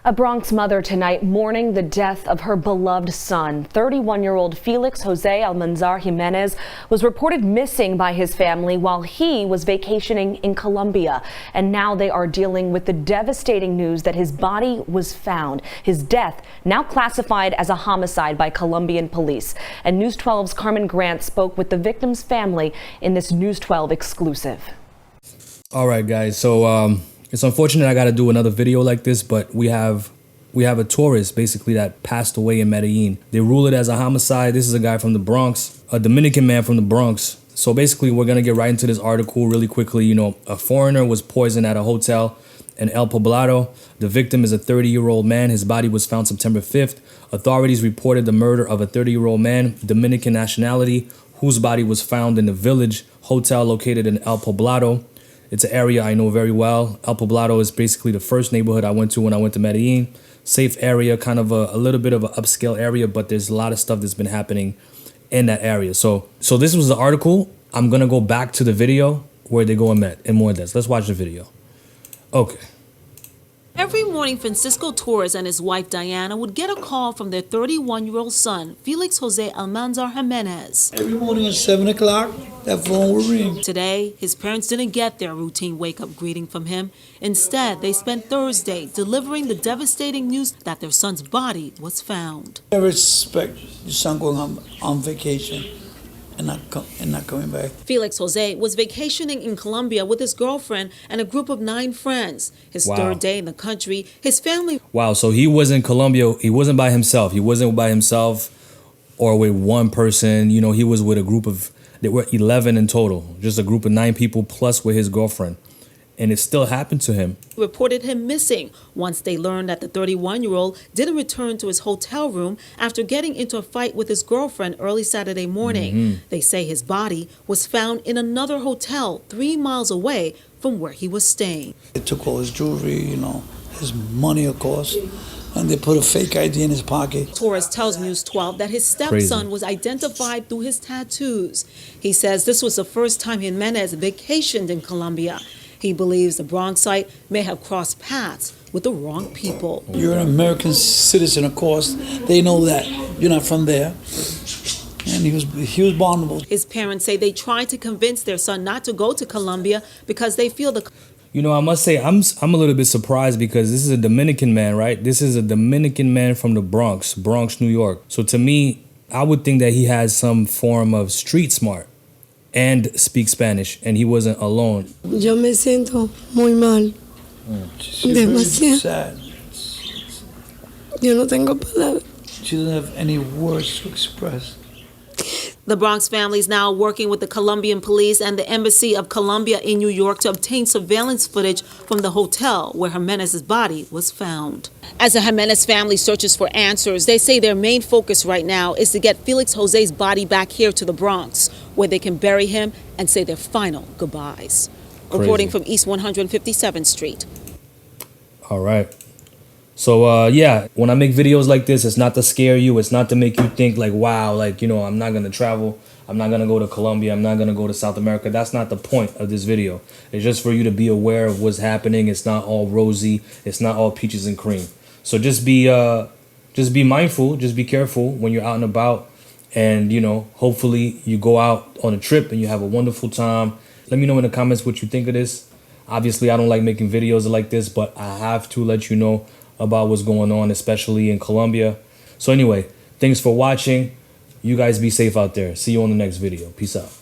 A Bronx mother tonight mourning the death of her beloved son. 31-year-old Felix Jose Almanzar Jimenez was reported missing by his family while he was vacationing in Colombia. And now they are dealing with the devastating news that his body was found. His death now classified as a homicide by Colombian police. And News 12's Carmen Grant spoke with the victim's family in this News 12 exclusive. All right, guys. So it's unfortunate I got to do another video like this, but we have a tourist basically that passed away in Medellin. They rule it as a homicide. This is a guy from the Bronx, a Dominican man from the Bronx. So basically, we're going to get right into this article really quickly. You know, a foreigner was poisoned at a hotel in El Poblado. The victim is a 30-year-old man. His body was found September 5th. Authorities reported the murder of a 30-year-old man, Dominican nationality, whose body was found in the Village Hotel located in El Poblado. It's an area I know very well. El Poblado is basically the first neighborhood I went to when I went to Medellin. Safe area, kind of a little bit of an upscale area, but there's a lot of stuff that's been happening in that area. So this was the article. I'm going to go back to the video where they go and met in more depth. Let's watch the video. Okay. Every morning, Francisco Torres and his wife Diana would get a call from their 31-year-old son, Felix Jose Almanzar Jimenez. Every morning at 7 o'clock, that phone would ring. Today, his parents didn't get their routine wake-up greeting from him. Instead, they spent Thursday delivering the devastating news that their son's body was found. Never expect your son going on vacation and not coming back. Felix Jose was vacationing in Colombia with his girlfriend and a group of 9 friends. His third day in the country, his family... Wow, so he was in Colombia. He wasn't by himself. He wasn't by himself or with one person. You know, he was with a group of... There were 11 in total. Just a group of 9 people plus with his girlfriend. And it still happened to him. Reported him missing once they learned that the 31-year-old didn't return to his hotel room after getting into a fight with his girlfriend early Saturday morning. They say his body was found in another hotel 3 miles away from where he was staying. They took all his jewelry, you know, his money, of course, and they put a fake ID in his pocket. Torres tells News 12 that his stepson was identified through his tattoos. He says this was the first time Jimenez vacationed in Colombia. He believes the Bronxite may have crossed paths with the wrong people. You're an American citizen, of course. They know that you're not from there. And he was vulnerable. His parents say they tried to convince their son not to go to Colombia because they feel the... You know, I must say, I'm a little bit surprised because this is a Dominican man, right? This is a Dominican man from the Bronx, New York. So to me, I would think that he has some form of street smart and speak Spanish, and he wasn't alone. Yo me siento muy mal. Demasiado. Sad. Yo no tengo palabras. She doesn't have any words to express. The Bronx family is now working with the Colombian police and the Embassy of Colombia in New York to obtain surveillance footage from the hotel where Jimenez's body was found. As the Jimenez family searches for answers, they say their main focus right now is to get Felix Jose's body back here to the Bronx, where they can bury him and say their final goodbyes. Crazy. Reporting from East 157th Street. All right. So, yeah, when I make videos like this, it's not to scare you. It's not to make you think like, wow, like, you know, I'm not going to travel. I'm not going to go to Colombia. I'm not going to go to South America. That's not the point of this video. It's just for you to be aware of what's happening. It's not all rosy. It's not all peaches and cream. So just be mindful. Just be careful when you're out and about. And, you know, hopefully you go out on a trip and you have a wonderful time. Let me know in the comments what you think of this. Obviously, I don't like making videos like this, but I have to let you know about what's going on, especially in Colombia. So anyway, thanks for watching. You guys be safe out there. See you on the next video. Peace out.